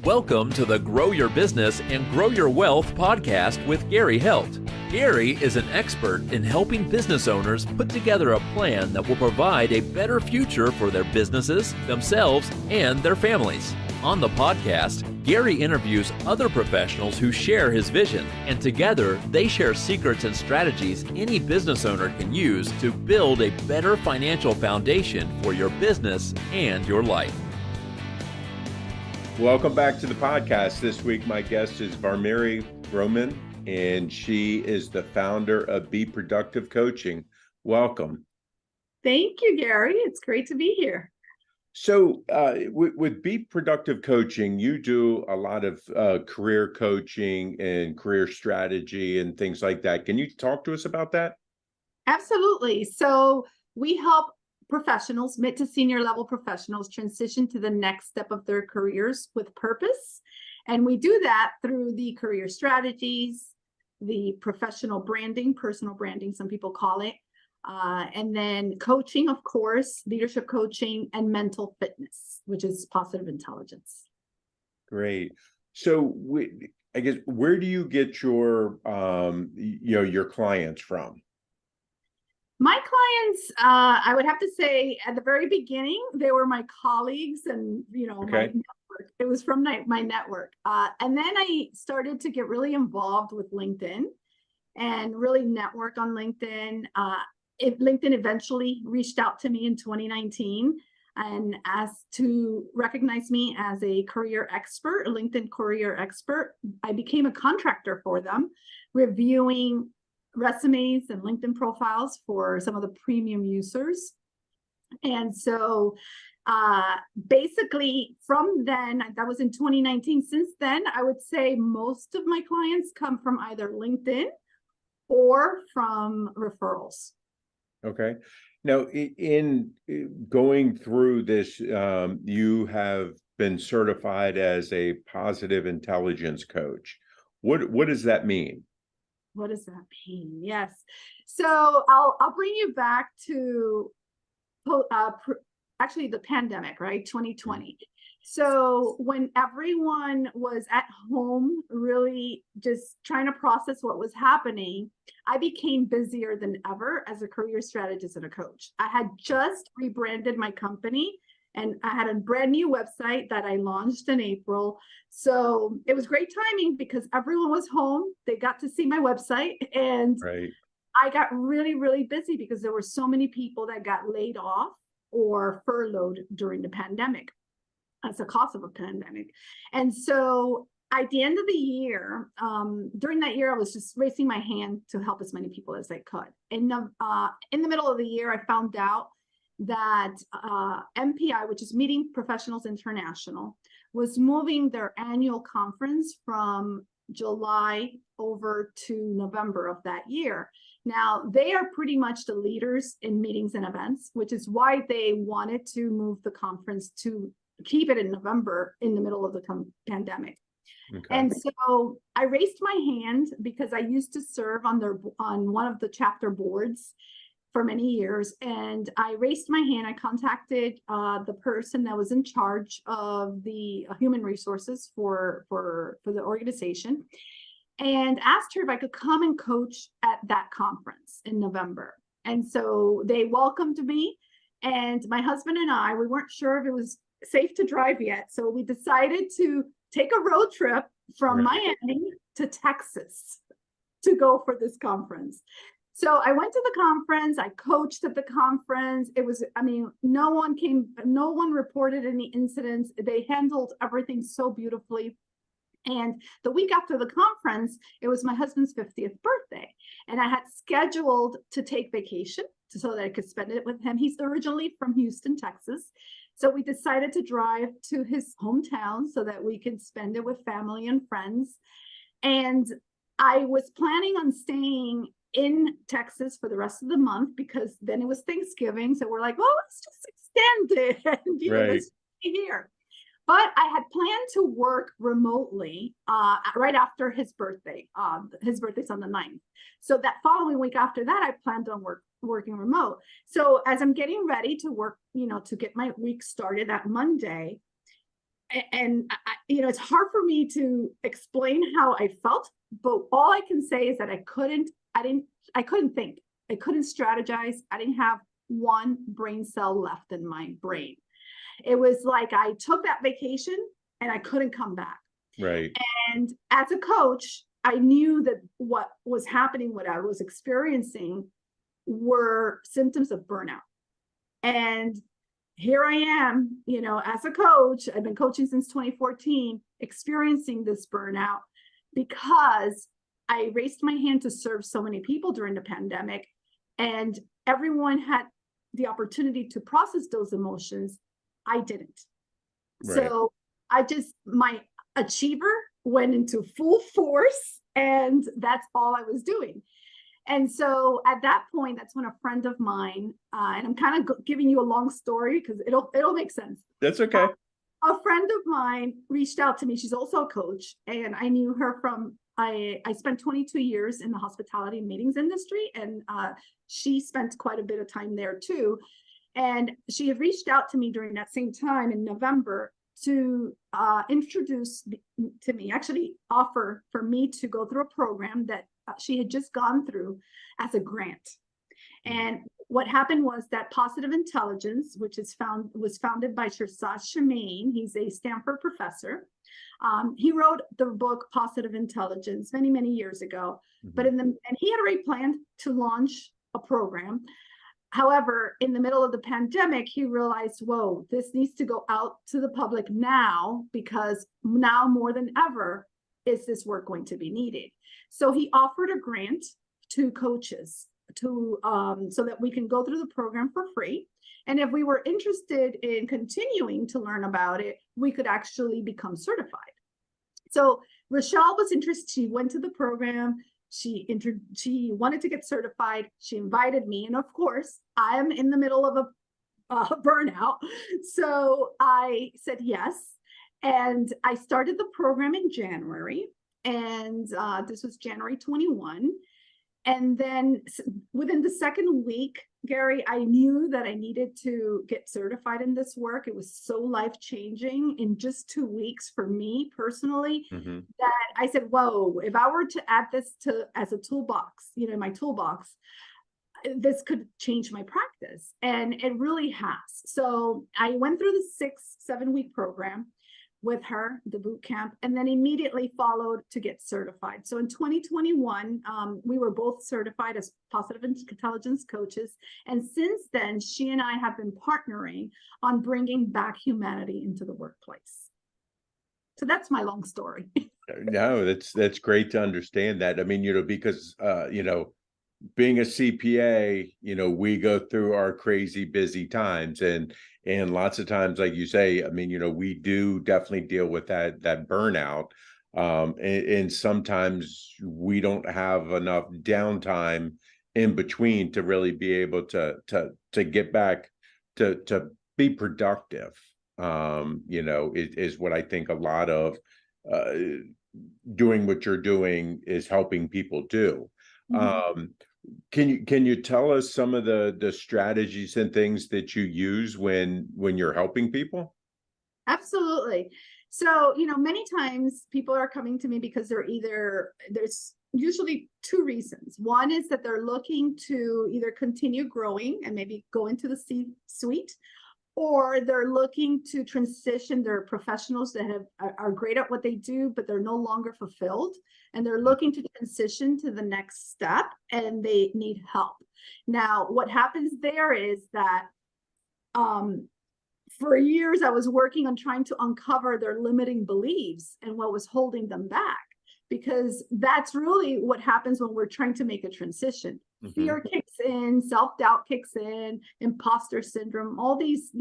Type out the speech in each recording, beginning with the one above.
Welcome to the Grow Your Business and Grow Your Wealth podcast with Gary Heldt. Gary is an expert in helping business owners put together a plan that will provide a better future for their businesses, themselves, and their families. On the podcast, Gary interviews other professionals who share his vision, and together they share secrets and strategies any business owner can use to build a better financial foundation for your business and your life. Welcome back to the podcast. This week, my guest is Varmiri Roman, and she is the founder of Be Productive Coaching. Welcome. Thank you, Gary. It's great to be here. So with Be Productive Coaching, you do a lot of career coaching and career strategy and things like that. Can you talk to us about that? Absolutely. So we help professionals, mid to senior level professionals, transition to the next step of their careers with purpose. And we do that through the career strategies, the professional branding, personal branding, some people call it, and then coaching, of course, leadership coaching, and mental fitness, which is positive intelligence. Great. So I guess, where do you get your clients from? My clients, I would have to say at the very beginning, they were my colleagues and, my network. It was from my network. And then I started to get really involved with LinkedIn and really network on LinkedIn. LinkedIn eventually reached out to me in 2019 and asked to recognize me as a career expert, a LinkedIn career expert. I became a contractor for them, reviewing resumes and LinkedIn profiles for some of the premium users. And so basically from then, that was in 2019. Since then, I would say most of my clients come from either LinkedIn or from referrals. Okay. Now, in going through this, you have been certified as a positive intelligence coach. What does that mean? What does that mean? Yes. So I'll bring you back to actually the pandemic, right? 2020. So when everyone was at home, really just trying to process what was happening, I became busier than ever as a career strategist and a coach. I had just rebranded my company, and I had a brand new website that I launched in April. So it was great timing because everyone was home. They got to see my website, and right. I got really, really busy because there were so many people that got laid off or furloughed during the pandemic as a cause of a pandemic. And so at the end of the year, during that year, I was just raising my hand to help as many people as I could. And in the middle of the year, I found out that MPI, which is Meeting Professionals International, was moving their annual conference from July over to November of that year. Now, they are pretty much the leaders in meetings and events, which is why they wanted to move the conference to keep it in November in the middle of the pandemic. Okay. And so I raised my hand because I used to serve on one of the chapter boards for many years. And I raised my hand. I contacted the person that was in charge of the human resources for the organization and asked her if I could come and coach at that conference in November. And so they welcomed me, and my husband and I, we weren't sure if it was safe to drive yet. So we decided to take a road trip from Miami to Texas to go for this conference. So I went to the conference, I coached at the conference. It was, no one reported any incidents. They handled everything so beautifully. And the week after the conference, it was my husband's 50th birthday. And I had scheduled to take vacation so that I could spend it with him. He's originally from Houston, Texas. So we decided to drive to his hometown so that we could spend it with family and friends. And I was planning on staying in Texas for the rest of the month because then it was Thanksgiving. So we're like, well, let's just extend it and let's be here. But I had planned to work remotely right after his birthday. His birthday's on the 9th. So that following week after that, I planned on working remote. So as I'm getting ready to work, to get my week started that Monday, and it's hard for me to explain how I felt, but all I can say is that I couldn't think. I couldn't strategize. I didn't have one brain cell left in my brain. It was like I took that vacation and I couldn't come back. Right. And as a coach, I knew that what was happening, what I was experiencing were symptoms of burnout. And here I am, as a coach, I've been coaching since 2014, experiencing this burnout because I raised my hand to serve so many people during the pandemic, and everyone had the opportunity to process those emotions. I didn't. Right. So my achiever went into full force, and that's all I was doing. And so at that point, that's when a friend of mine, and I'm kind of giving you a long story because it'll make sense. That's okay. A friend of mine reached out to me. She's also a coach, and I knew her from, I spent 22 years in the hospitality and meetings industry, and she spent quite a bit of time there too. And she had reached out to me during that same time in November to introduce to me, actually offer for me to go through a program that she had just gone through as a grant. And what happened was that Positive Intelligence, which was founded by Shirzad Chamine, he's a Stanford professor. He wrote the book Positive Intelligence many, many years ago, but and he had already planned to launch a program. However, in the middle of the pandemic, he realized, whoa, this needs to go out to the public now, because now more than ever is this work going to be needed. So he offered a grant to coaches to so that we can go through the program for free. And if we were interested in continuing to learn about it, we could actually become certified. So Rochelle was interested. She went to the program. She wanted to get certified. She invited me. And of course, I am in the middle of a burnout. So I said yes. And I started the program in January. And this was January 21. And then within the second week, Gary, I knew that I needed to get certified in this work. It was so life-changing in just 2 weeks for me personally, that I said, whoa, if I were to add this as a toolbox, my toolbox, this could change my practice. And it really has. So I went through the 6-7 week program with her, the boot camp, and then immediately followed to get certified. So in 2021, we were both certified as Positive Intelligence coaches. And since then, she and I have been partnering on bringing back humanity into the workplace. So that's my long story. No, that's great to understand that. I mean, because, being a CPA, we go through our crazy busy times, and lots of times, like you say, I mean, we do definitely deal with that burnout. And sometimes we don't have enough downtime in between to really be able to get back to be productive. Is what I think a lot of doing what you're doing is helping people do. Can you tell us some of the strategies and things that you use when you're helping people? Absolutely. So, many times people are coming to me because there's usually two reasons. One is that they're looking to either continue growing and maybe go into the C-suite, or they're looking to transition. They're professionals that are great at what they do, but they're no longer fulfilled, and they're looking to transition to the next step, and they need help. Now, what happens there is that for years I was working on trying to uncover their limiting beliefs and what was holding them back, because that's really what happens when we're trying to make a transition. Fear kicks in, self-doubt kicks in, imposter syndrome, all these,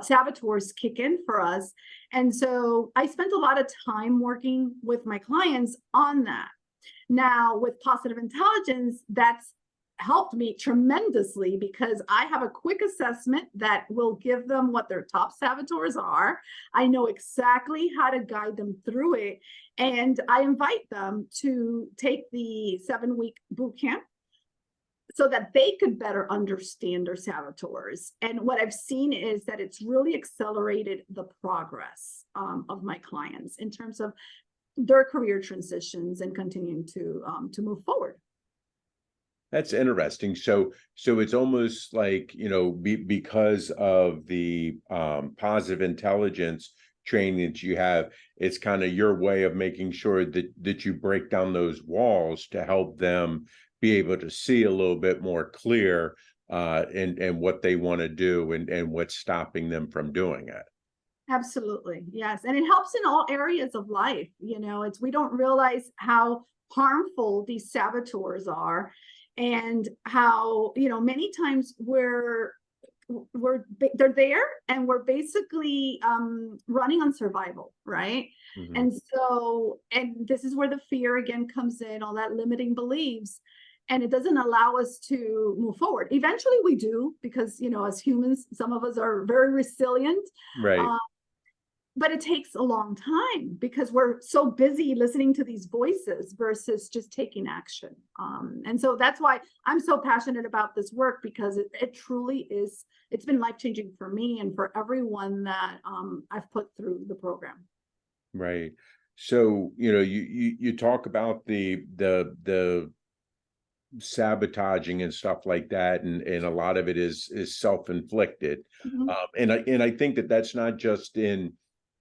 saboteurs kick in for us. And so I spent a lot of time working with my clients on that. Now, with Positive Intelligence, that's helped me tremendously, because I have a quick assessment that will give them what their top saboteurs are. I know exactly how to guide them through it. And I invite them to take the 7-week boot camp. so that they could better understand their saboteurs. And what I've seen is that it's really accelerated the progress of my clients in terms of their career transitions and continuing to move forward. That's interesting. So it's almost like, because of the positive intelligence training that you have, it's kind of your way of making sure that you break down those walls to help them be able to see a little bit more clear and what they want to do and what's stopping them from doing it. Absolutely. Yes. And it helps in all areas of life. We don't realize how harmful these saboteurs are, and how, many times they're there and we're basically running on survival, right? Mm-hmm. And this is where the fear again comes in, all that limiting beliefs, and it doesn't allow us to move forward. Eventually we do, because as humans, some of us are very resilient, Right. but it takes a long time because we're so busy listening to these voices versus just taking action. And so that's why I'm so passionate about this work, because it truly is. It's been life-changing for me and for everyone that I've put through the program. Right. So, you talk about the sabotaging and stuff like that, and a lot of it is self-inflicted. Mm-hmm. And I think that that's not just in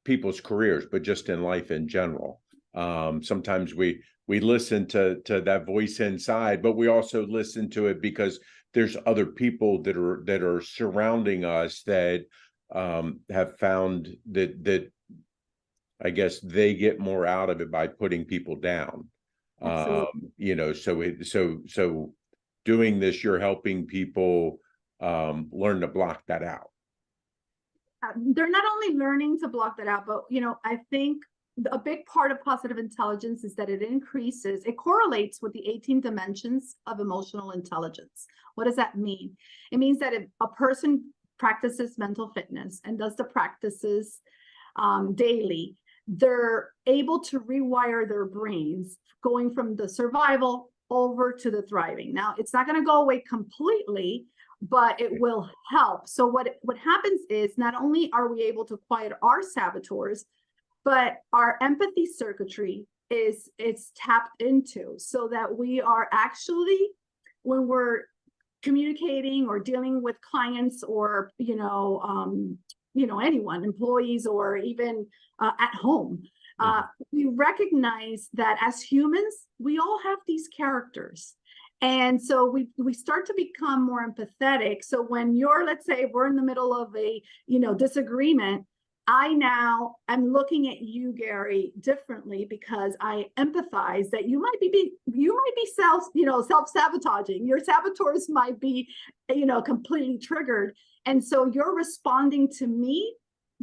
people's careers, but just in life in general. Sometimes we listen to that voice inside, but we also listen to it because there's other people that are surrounding us that have found that I guess they get more out of it by putting people down. So doing this, you're helping people learn to block that out. They're not only learning to block that out, but I think a big part of positive intelligence is that it correlates with the 18 dimensions of emotional intelligence. What does that mean? It means that if a person practices mental fitness and does the practices daily, they're able to rewire their brains, going from the survival over to the thriving. Now, it's not going to go away completely, but it will help. So what happens is, not only are we able to quiet our saboteurs, but our empathy circuitry is tapped into, so that we are actually, when we're communicating or dealing with clients or anyone, employees, or even at home, we recognize that as humans, we all have these characters. And so we start to become more empathetic. So when let's say we're in the middle of a disagreement, I now am looking at you, Gary, differently, because I empathize that you might be self-sabotaging. Your saboteurs might be completely triggered. And so you're responding to me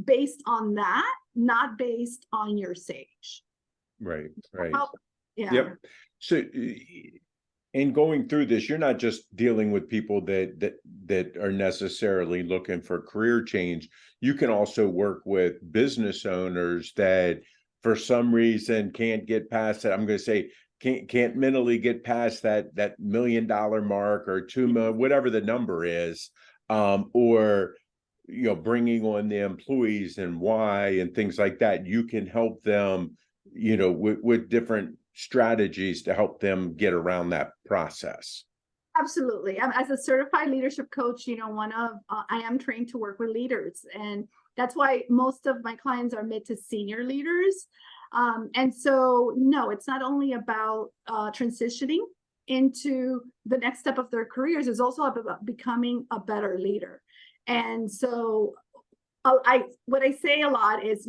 based on that, not based on your sage. Right. Yeah. Yep. So in going through this, you're not just dealing with people that are necessarily looking for career change. You can also work with business owners that for some reason can't get past that. I'm going to say can't mentally get past that $1 million mark or 2 million, whatever the number is, or bringing on the employees and why and things like that. You can help them, with different strategies to help them get around that process. Absolutely. As a certified leadership coach, I am trained to work with leaders, and that's why most of my clients are mid to senior leaders. And so, no, it's not only about transitioning into the next step of their careers. It's also about becoming a better leader. And so what I say a lot is,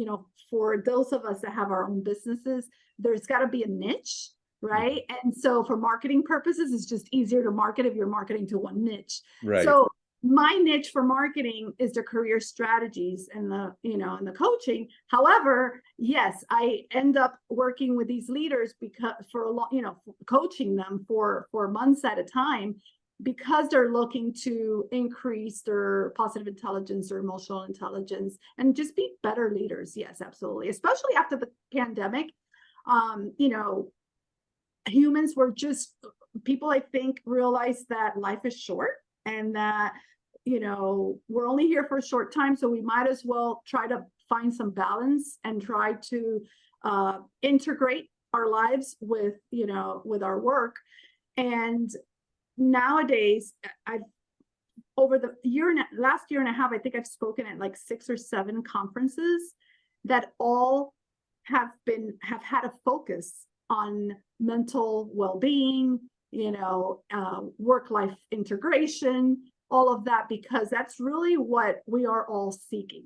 for those of us that have our own businesses, there's got to be a niche, right? And so for marketing purposes, it's just easier to market if you're marketing to one niche. Right. So my niche for marketing is the career strategies and the coaching. However, yes, I end up working with these leaders because coaching them for months at a time, because they're looking to increase their positive intelligence or emotional intelligence and just be better leaders. Yes, absolutely. Especially after the pandemic, humans were just people, I think, realize that life is short and that, we're only here for a short time. So we might as well try to find some balance and try to integrate our lives with our work. And nowadays, over the last year and a half, I think I've spoken at like 6 or 7 conferences that all have had a focus on mental well-being, work-life integration, all of that, because that's really what we are all seeking.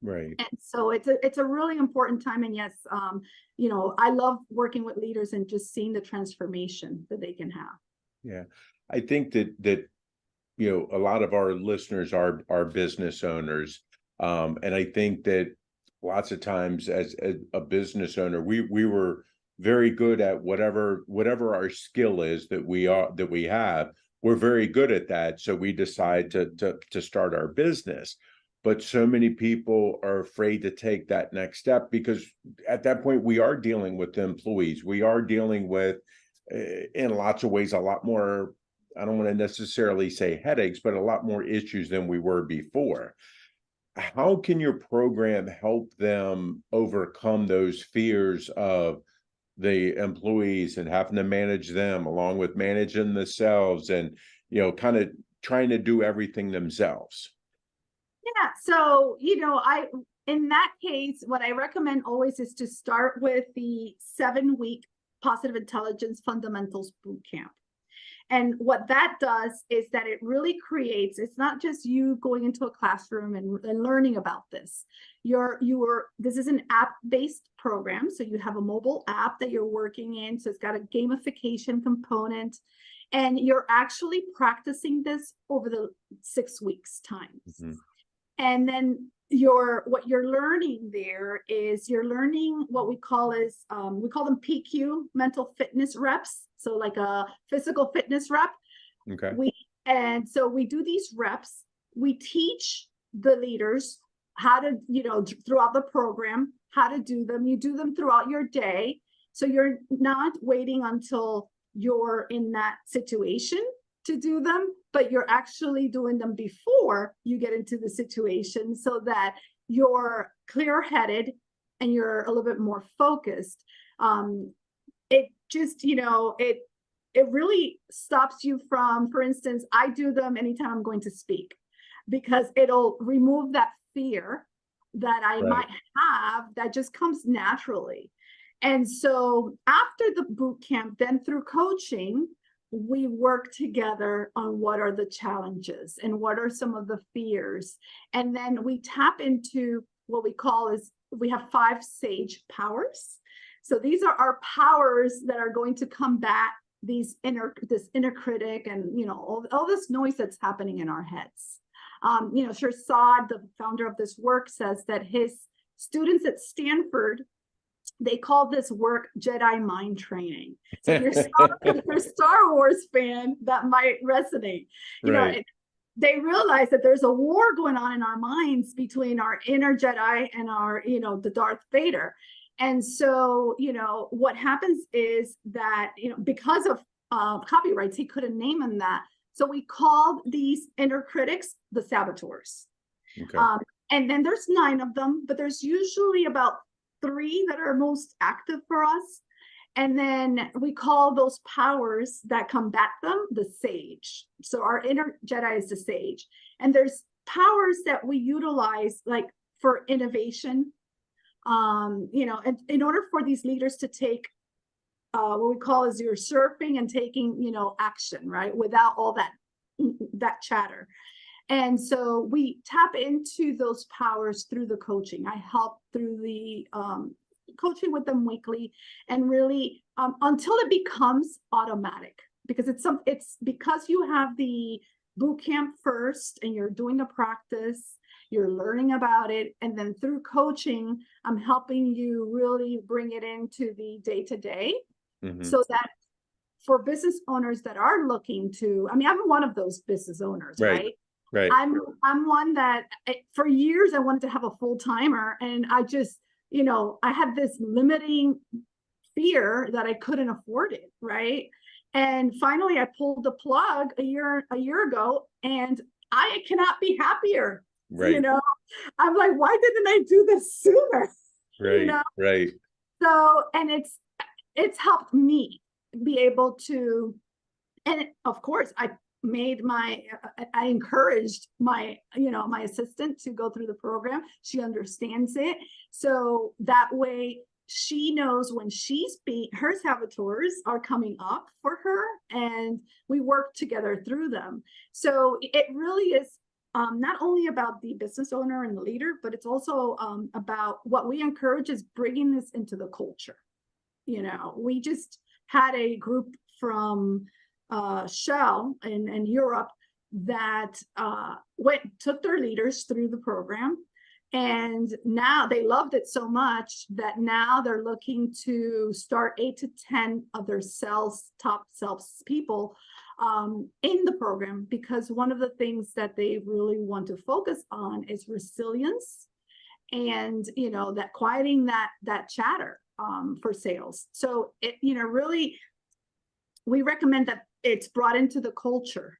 Right. And so it's a really important time. And yes, I love working with leaders and just seeing the transformation that they can have. Yeah. I think that a lot of our listeners are business owners. And I think that lots of times as a business owner, we were very good at whatever our skill is that we have. We're very good at that. So we decide to start our business. But so many people are afraid to take that next step, because at that point we are dealing with employees. We are dealing with, in lots of ways, a lot more, I don't want to necessarily say headaches, but a lot more issues than we were before. How can your program help them overcome those fears of the employees and having to manage them along with managing themselves and, kind of trying to do everything themselves? Yeah. So, in that case, what I recommend always is to start with the 7-week Positive Intelligence Fundamentals Bootcamp. And what that does is that it really creates, it's not just you going into a classroom and learning about this. This is an app-based program. So you have a mobile app that you're working in. So it's got a gamification component. And you're actually practicing this over the 6 weeks time. Mm-hmm. And then what you're learning there is you're learning what we call them PQ, mental fitness reps. So like a physical fitness rep. Okay. So we do these reps. We teach the leaders how to, throughout the program, how to do them. You do them throughout your day. So you're not waiting until you're in that situation to do them, but you're actually doing them before you get into the situation, so that you're clear-headed and you're a little bit more focused. It just, it really stops you from, for instance, I do them anytime I'm going to speak, because it'll remove that fear that I might have that just comes naturally. And so after the boot camp, then through coaching, we work together on what are the challenges and what are some of the fears. And then we tap into what we have 5 sage powers. So these are our powers that are going to combat this inner critic and, all this noise that's happening in our heads. Shirzad, the founder of this work, says that his students at Stanford, they call this work Jedi mind training. So if you're a Star Wars fan, that might resonate. They realize that there's a war going on in our minds between our inner Jedi and our, the Darth Vader. And so, what happens is that, because of copyrights, he couldn't name them that. So we called these inner critics the saboteurs. Okay. And then there's 9 of them, but there's usually about 3 that are most active for us. And then we call those powers that combat them the sage. So our inner Jedi is the sage. And there's powers that we utilize, like for innovation. In order for these leaders to take what we call is your surfing and taking, action, right? Without all that chatter. And so we tap into those powers through the coaching. I help through the coaching with them weekly, and really until it becomes automatic, because it's because you have the boot camp first and you're doing the practice, you're learning about it, and then through coaching, I'm helping you really bring it into the day-to-day, so that for business owners that are looking to, I'm one of those business owners, right? Right. I'm one that for years I wanted to have a full-timer, and I just, I had this limiting fear that I couldn't afford it, right? And finally, I pulled the plug a year ago, and I cannot be happier. Right. I'm like, why didn't I do this sooner? Right. Right. So, and it's helped me be able to, and of course, I encouraged my assistant to go through the program. She understands it. So that way she knows when her saboteurs are coming up for her, and we work together through them. So it really is not only about the business owner and the leader, but it's also about what we encourage is bringing this into the culture. We just had a group from Shell in Europe that took their leaders through the program, and now they loved it so much that now they're looking to start 8 to 10 of their top sales people in the program, because one of the things that they really want to focus on is resilience, and that quieting that chatter for sales. So it really, we recommend that it's brought into the culture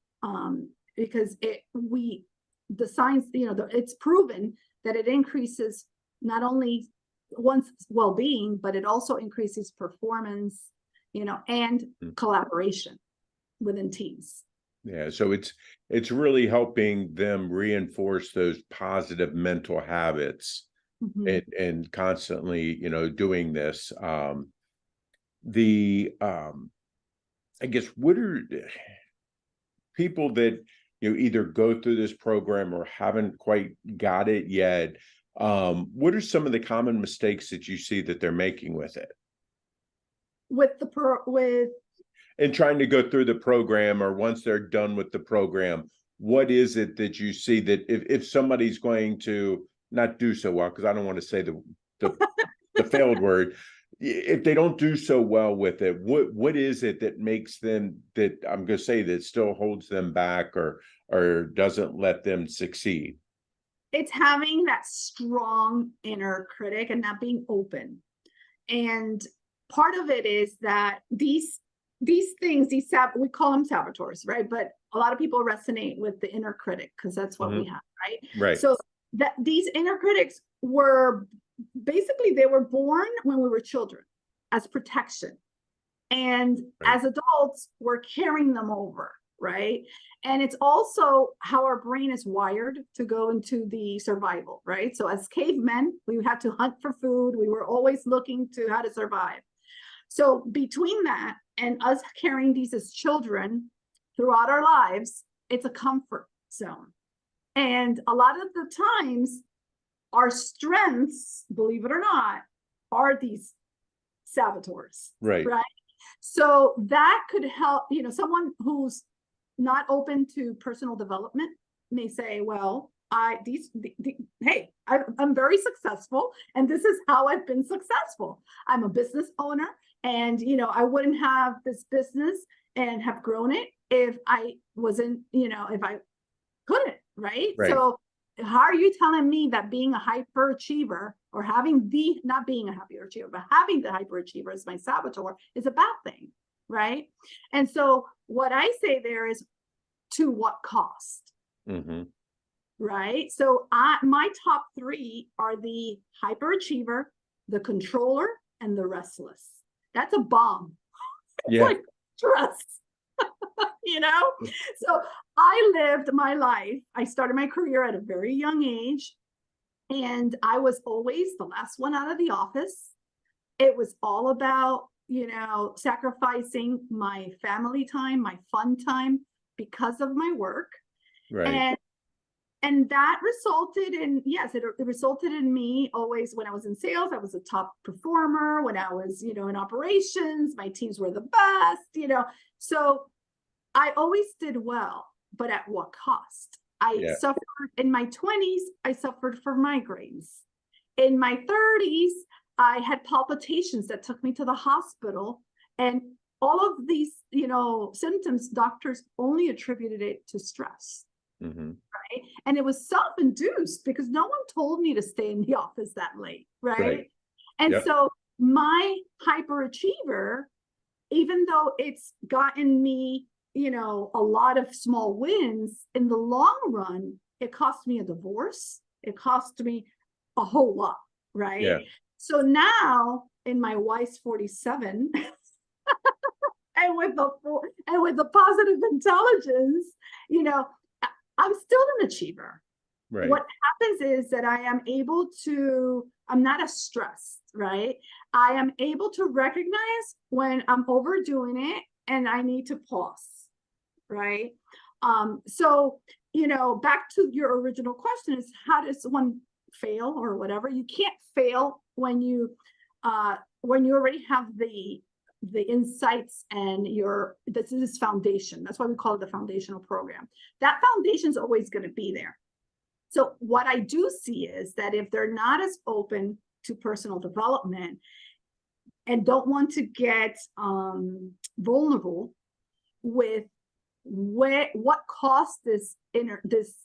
because the science, it's proven that it increases not only one's well-being, but it also increases performance, and collaboration within teams. Yeah, so it's really helping them reinforce those positive mental habits and constantly, doing this. I guess, what are people that either go through this program or haven't quite got it yet? What are some of the common mistakes that you see that they're making with it? In trying to go through the program, or once they're done with the program, what is it that you see that if somebody's going to not do so well, because I don't want to say the failed word, if they don't do so well with it, what is it that makes them, that I'm going to say, that still holds them back or doesn't let them succeed? It's having that strong inner critic and not being open. And part of it is that these things, we call them saboteurs, right? But a lot of people resonate with the inner critic because that's what we have, right? Right. So that these inner critics were basically, they were born when we were children as protection, and as adults we're carrying them over, right? And it's also how our brain is wired to go into the survival, right? So as cavemen, we had to hunt for food. We were always looking to how to survive. So between that and us carrying these as children throughout our lives, it's a comfort zone. And a lot of the times, our strengths, believe it or not, are these saboteurs. Right. So that could help, someone who's not open to personal development may say, well, hey, I'm very successful, and this is how I've been successful. I'm a business owner, and I wouldn't have this business and have grown it if I wasn't, if I couldn't, right? So how are you telling me that being a hyperachiever, or not being a hyperachiever, but having the hyperachiever as my saboteur is a bad thing, right? And so what I say there is, to what cost? Right? So my top 3 are the hyperachiever, the controller, and the restless. That's a bomb. It's like stress. So I lived my life. I started my career at a very young age, and I was always the last one out of the office. It was all about, sacrificing my family time, my fun time, because of my work. Right. And that resulted in, yes, it resulted in me always, when I was in sales, I was a top performer. When I was, in operations, my teams were the best, so I always did well, but at what cost? I suffered in my 20s, I suffered from migraines. In my 30s, I had palpitations that took me to the hospital, and all of these, symptoms, doctors only attributed it to stress. Right. And it was self-induced because no one told me to stay in the office that late. Right. And so my hyperachiever even though it's gotten me, a lot of small wins, in the long run, it cost me a divorce. It cost me a whole lot, right? Yeah. So now in my wife's 47, and with the positive intelligence, you know, I'm still an achiever. Right. What happens is that I'm not as stressed, right? I am able to recognize when I'm overdoing it and I need to pause, right? So, back to your original question is, how does one fail or whatever? You can't fail when you already have the insights and this is foundation. That's why we call it the foundational program. That foundation is always going to be there. So what I do see is that if they're not as open to personal development and don't want to get vulnerable with what caused this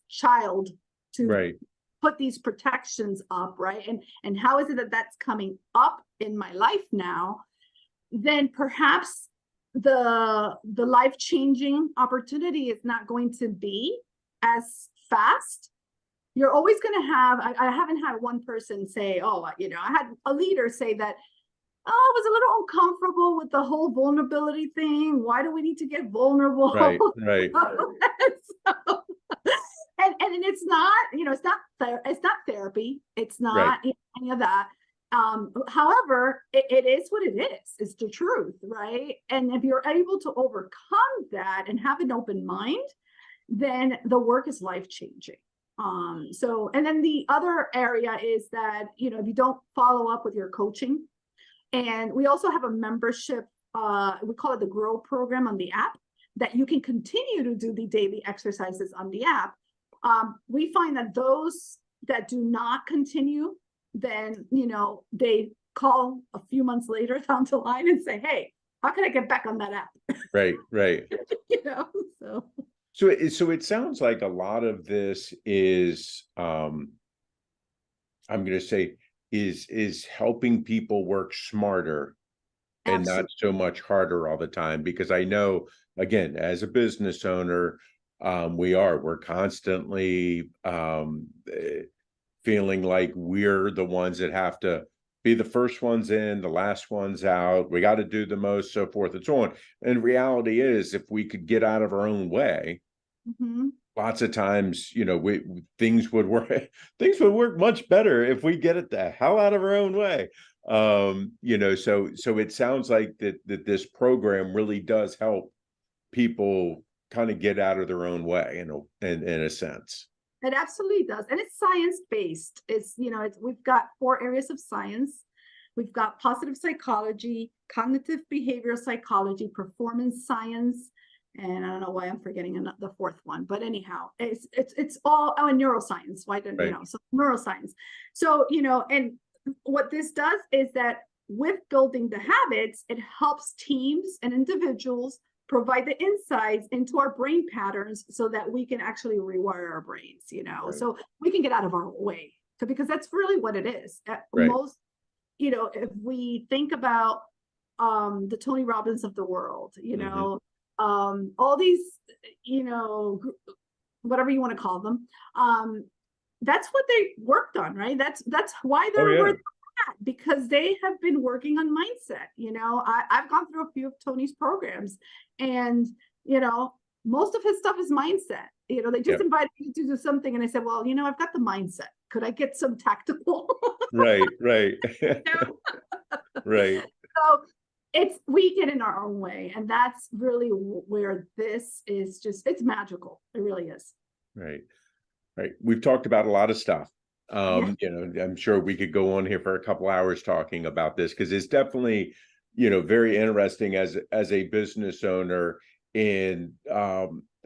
child to Right. put these protections up, right? And how is it that that's coming up in my life now? Then perhaps the life-changing opportunity is not going to be as fast. You're always going to have, I haven't had one person say, I had a leader say that, I was a little uncomfortable with the whole vulnerability thing. Why do we need to get vulnerable? Right. Right. And it's not, it's not therapy. It's not any of that. However, it is what it is. It's the truth, right? And if you're able to overcome that and have an open mind, then the work is life-changing. And then the other area is that, if you don't follow up with your coaching, and we also have a membership, we call it the Grow program on the app, that you can continue to do the daily exercises on the app. We find that those that do not continue, then, they call a few months later down the line and say, hey, how can I get back on that app? Right. Right. So it sounds like a lot of this is, I'm going to say, is helping people work smarter and absolutely. not so much harder all the time. Because I know, again, as a business owner, we're constantly feeling like we're the ones that have to be the first ones in, the last ones out. We got to do the most, so forth and so on. And reality is, if we could get out of our own way, lots of times, things would work. Things would work much better if we get it the hell out of our own way. So it sounds like that this program really does help people kind of get out of their own way in a sense. It absolutely does. And it's science-based. We've got 4 areas of science. We've got positive psychology, cognitive behavioral psychology, performance science, and I don't know why I'm forgetting the 4th one, but anyhow, it's all and neuroscience. Why didn't so neuroscience. So, and what this does is that with building the habits, it helps teams and individuals provide the insights into our brain patterns so that we can actually rewire our brains, so we can get out of our way. Because that's really what it is. Most, if we think about the Tony Robbins of the world, all these, whatever you want to call them, that's what they worked on, right? That's why they're where they're at, because they have been working on mindset. I've gone through a few of Tony's programs, and most of his stuff is mindset. They just invited me to do something, and I said, well, I've got the mindset. Could I get some tactical? Right. Right. So we get in our own way, and that's really where this is it's magical. It really is. Right. We've talked about a lot of stuff. I'm sure we could go on here for a couple hours talking about this, because it's definitely, very interesting as a business owner in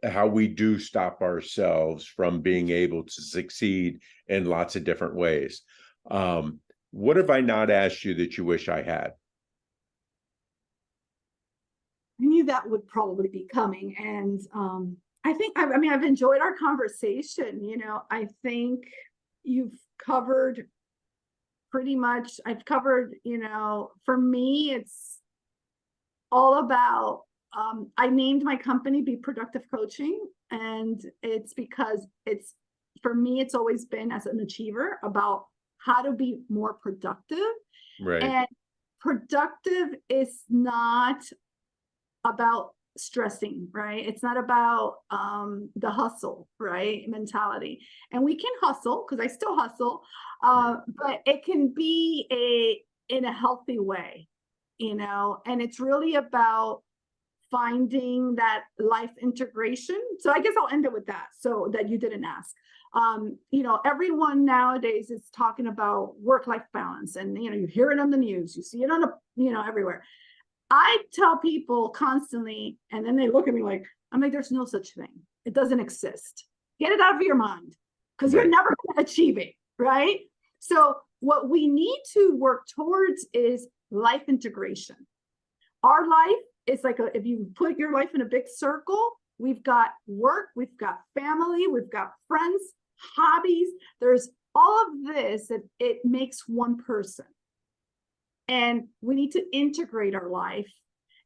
how we do stop ourselves from being able to succeed in lots of different ways. What have I not asked you that you wish I had? I knew that would probably be coming. And I've enjoyed our conversation. I think you've covered pretty much, I've covered, for me, all about, I named my company Be Productive Coaching, and it's because for me, it's always been, as an achiever, about how to be more productive. Right. And productive is not about stressing, right? It's not about the hustle, right, mentality. And we can hustle, because I still hustle, but it can be in a healthy way, and it's really about finding that life integration. So I guess I'll end it with that, so that you didn't ask. Everyone nowadays is talking about work-life balance, and you hear it on the news, you see it on everywhere. I tell people constantly, and then they look at me like, I'm like, there's no such thing. It doesn't exist. Get it out of your mind, because you're never going to achieve it, right? So what we need to work towards is life integration. Our life is like if you put your life in a big circle, we've got work, we've got family, we've got friends, hobbies. There's all of this that it makes one person. And we need to integrate our life.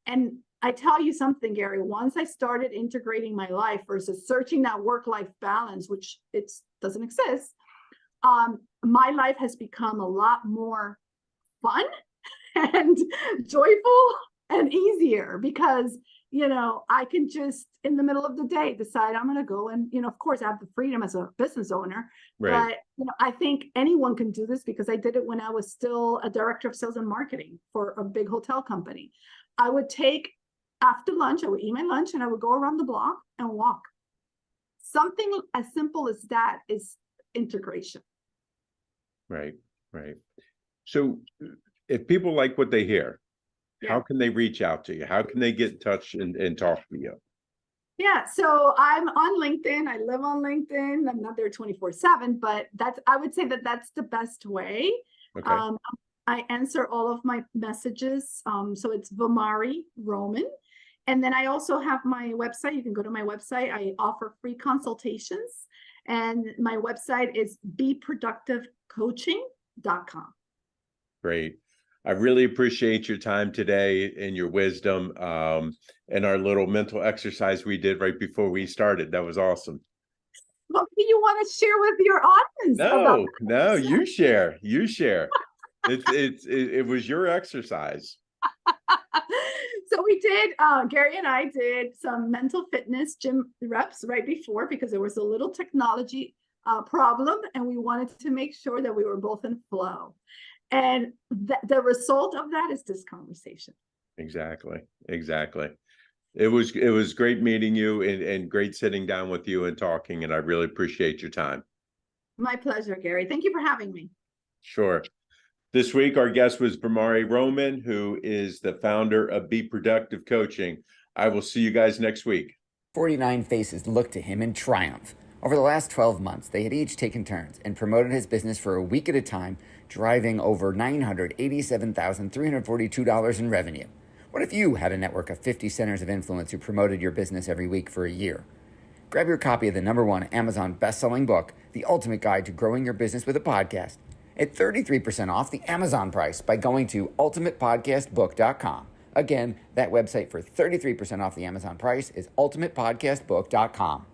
And I tell you something, Gary, once I started integrating my life versus searching that work-life balance, which it doesn't exist, my life has become a lot more fun and joyful and easier, because I can just, in the middle of the day, decide I'm going to go and, of course, I have the freedom as a business owner. Right. But, I think anyone can do this, because I did it when I was still a director of sales and marketing for a big hotel company. I would take, after lunch, I would eat my lunch and I would go around the block and walk. Something as simple as that is integration. Right. Right. So if people like what they hear, how can they reach out to you? How can they get in touch and talk to you? Yeah, so I'm on LinkedIn. I live on LinkedIn. I'm not there 24/7, but I would say that's the best way. Okay. I answer all of my messages. So it's Vamari Roman. And then I also have my website. You can go to my website. I offer free consultations. And my website is beproductivecoaching.com. Great. I really appreciate your time today and your wisdom, and our little mental exercise we did right before we started. That was awesome. What do you want to share with your audience? No, you share. It was your exercise. So we did, Gary and I did some mental fitness gym reps right before, because there was a little technology problem, and we wanted to make sure that we were both in flow. And the result of that is this conversation. Exactly. It was great meeting you and great sitting down with you and talking, and I really appreciate your time. My pleasure, Gary. Thank you for having me. Sure. This week, our guest was Vamari Roman, who is the founder of Be Productive Coaching. I will see you guys next week. 49 faces looked to him in triumph. Over the last 12 months, they had each taken turns and promoted his business for a week at a time, driving over $987,342 in revenue. What if you had a network of 50 centers of influence who promoted your business every week for a year? Grab your copy of the #1 Amazon best-selling book, The Ultimate Guide to Growing Your Business with a Podcast, at 33% off the Amazon price by going to ultimatepodcastbook.com. Again, that website for 33% off the Amazon price is ultimatepodcastbook.com.